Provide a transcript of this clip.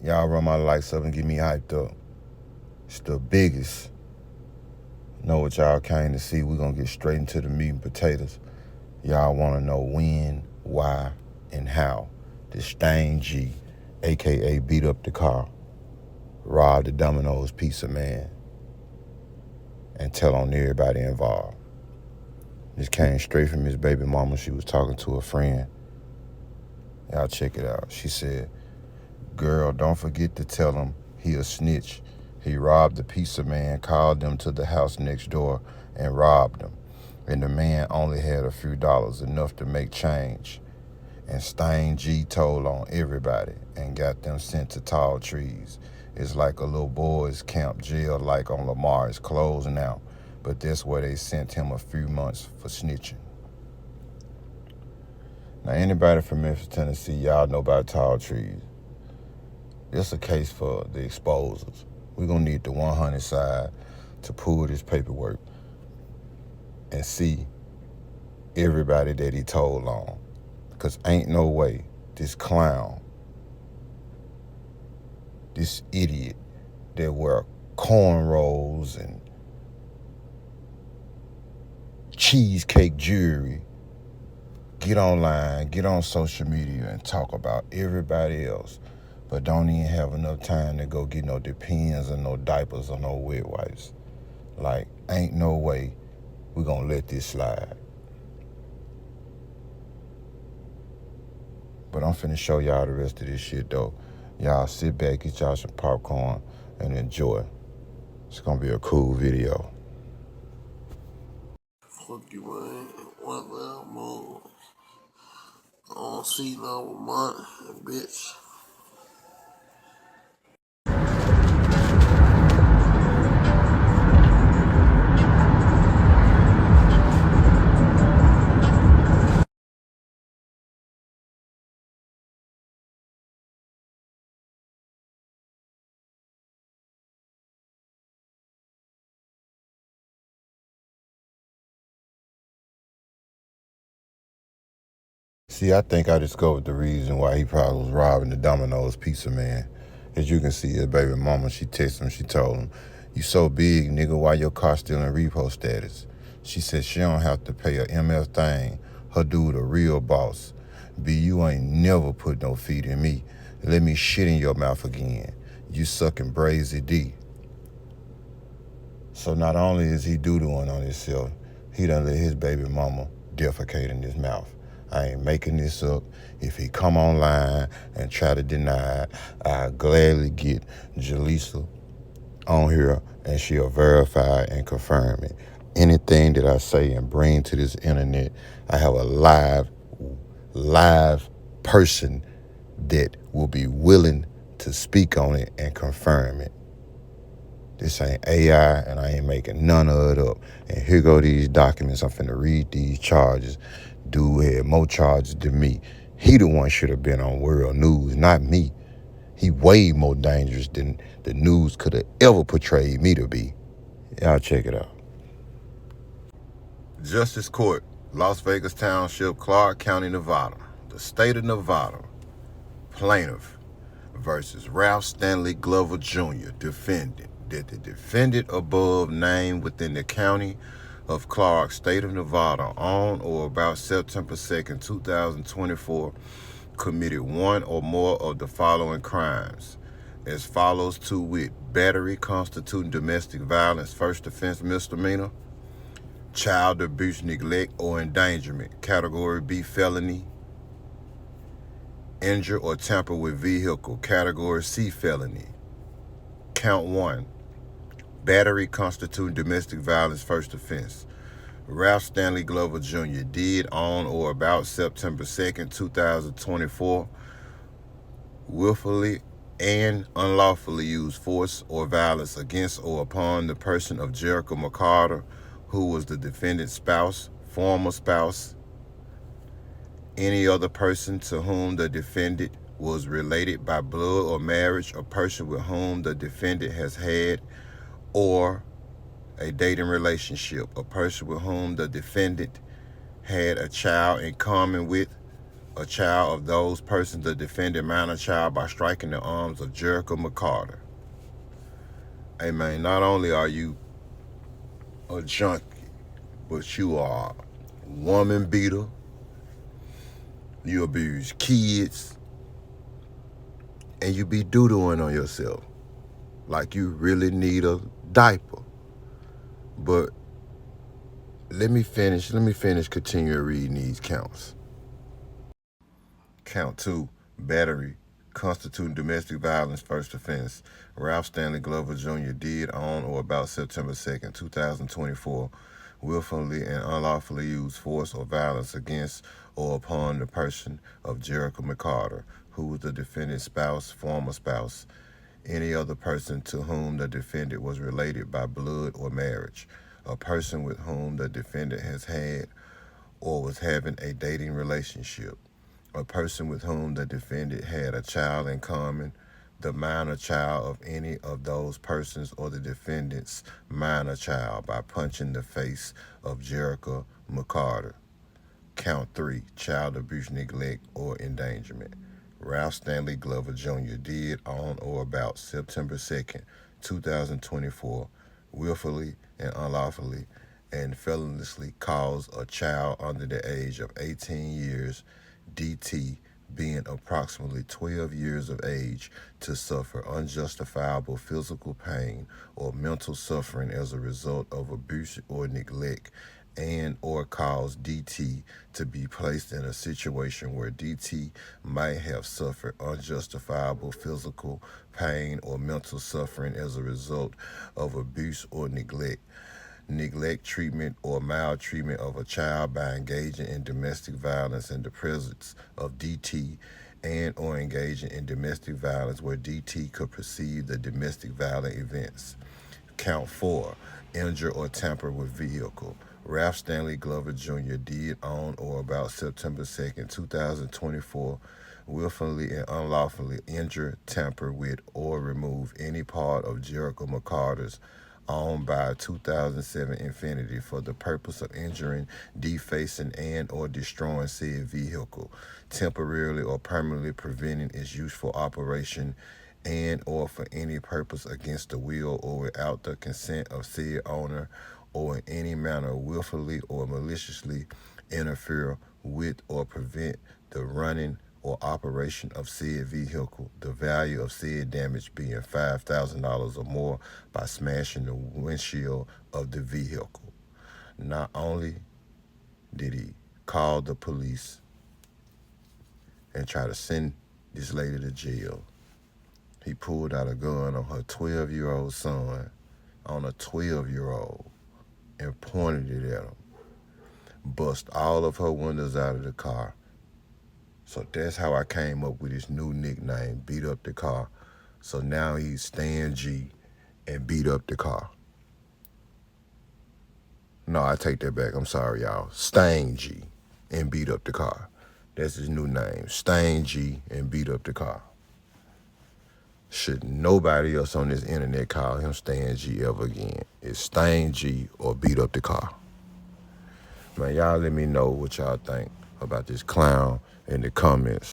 Y'all run my lights up and get me hyped up. It's the biggest. Know what y'all came to see. We're going to get straight into the meat and potatoes. Y'all want to know when, why, and how this StainG, a.k.a. beat up the car, robbed the Domino's pizza man, and tell on everybody involved. This came straight from his baby mama. She was talking to a friend. Y'all check it out. She said, "Girl, don't forget to tell him he a snitch. He robbed the pizza man, called them to the house next door, and robbed them. And the man only had a few dollars, enough to make change. And StainG told on everybody and got them sent to tall trees. It's like a little boys' camp jail like on Lamar. It's closing out. But that's where they sent him a few months for snitching." Now, anybody from Memphis, Tennessee, y'all know about tall trees. This a case for the exposers. We're going to need the 100 side to pull this paperwork and see everybody that he told on. Because ain't no way this clown, this idiot that wear cornrows and cheesecake jewelry, get online, get on social media and talk about everybody else, but don't even have enough time to go get no Depends or no diapers or no wet wipes. Like, ain't no way we're going to let this slide. But I'm finna show y'all the rest of this shit, though. Y'all sit back, get y'all some popcorn, and enjoy. It's gonna be a cool video. Fuck you, man. One little move. On sea level money, bitch. See, I think I discovered the reason why he probably was robbing the Domino's pizza man. As you can see, his baby mama, she texted him, she told him, "You so big, nigga, why your car still in repo status?" She said she don't have to pay a MF thing. Her dude a real boss. B, you ain't never put no feet in me. Let me shit in your mouth again. You sucking Brazy D. So not only is he doodling on himself, he done let his baby mama defecate in his mouth. I ain't making this up. If he come online and try to deny it, I'll gladly get Jaleesa on here and she'll verify and confirm it. Anything that I say and bring to this internet, I have a live person that will be willing to speak on it and confirm it. This ain't AI, and I ain't making none of it up. And here go these documents. I'm finna read these charges. Dude had more charges than me. He the one should have been on world news, not me. He way more dangerous than the news could have ever portrayed me to be. Y'all check it out. Justice Court, Las Vegas Township, Clark County, Nevada. The state of Nevada. Plaintiff versus Ralph Stanley Glover Jr., defendant. That the defendant above named within the county of Clark, state of Nevada, on or about September 2nd, 2024, committed one or more of the following crimes as follows, to wit: battery constituting domestic violence, first offense misdemeanor; child abuse, neglect, or endangerment, category B felony; injure or tamper with vehicle, category C felony. Count 1, battery constituting domestic violence, first offense. Ralph Stanley Glover Jr. did on or about September 2nd, 2024, willfully and unlawfully use force or violence against or upon the person of Jericho McCarter, who was the defendant's spouse, former spouse, any other person to whom the defendant was related by blood or marriage, a person with whom the defendant has had or a dating relationship, a person with whom the defendant had a child in common with, a child of those persons, the defendant minor child, by striking the arms of Jericho McCarter. Hey man, not only are you a junkie, but you are a woman beater, you abuse kids, and you be doodling on yourself like you really need a diaper. But let me finish continue reading these counts. Count 2, battery, constituting domestic violence, first offense. Ralph Stanley Glover Jr. did on or about September 2nd, 2024, willfully and unlawfully use force or violence against or upon the person of Jericho McCarter, who was the defendant's spouse, former spouse, any other person to whom the defendant was related by blood or marriage, a person with whom the defendant has had or was having a dating relationship, a person with whom the defendant had a child in common, the minor child of any of those persons, or the defendant's minor child by punching the face of Jericho McCarter. Count 3, child abuse, neglect, or endangerment. Ralph Stanley Glover Jr. did on or about September 2nd, 2024, willfully and unlawfully and feloniously cause a child under the age of 18 years, DT, being approximately 12 years of age, to suffer unjustifiable physical pain or mental suffering as a result of abuse or neglect, and or cause DT to be placed in a situation where DT might have suffered unjustifiable physical pain or mental suffering as a result of abuse or neglect, treatment, or maltreatment of a child by engaging in domestic violence in the presence of DT, and or engaging in domestic violence where DT could perceive the domestic violent events. Count 4, injure or tamper with vehicle. Ralph Stanley Glover Jr. did on or about September 2nd, 2024, willfully and unlawfully injure, tamper with, or remove any part of Jericho McCarter's owned by a 2007 Infiniti for the purpose of injuring, defacing, and or destroying said vehicle, temporarily or permanently preventing its useful operation, and or for any purpose against the will or without the consent of said owner, or in any manner willfully or maliciously interfere with or prevent the running or operation of said vehicle, the value of said damage being $5,000 or more, by smashing the windshield of the vehicle. Not only did he call the police and try to send this lady to jail, he pulled out a gun on her 12-year-old son, on a 12-year-old, and pointed it at him. Bust all of her windows out of the car. So that's how I came up with his new nickname, Beat Up the Car. So now he's StainG and Beat Up the Car. No, I take that back. I'm sorry, y'all. StainG and Beat Up the Car. That's his new name. StainG and Beat Up the Car. Should nobody else on this internet call him StainG ever again. It's StainG or Beat Up the Car. Man, y'all let me know what y'all think about this clown in the comments.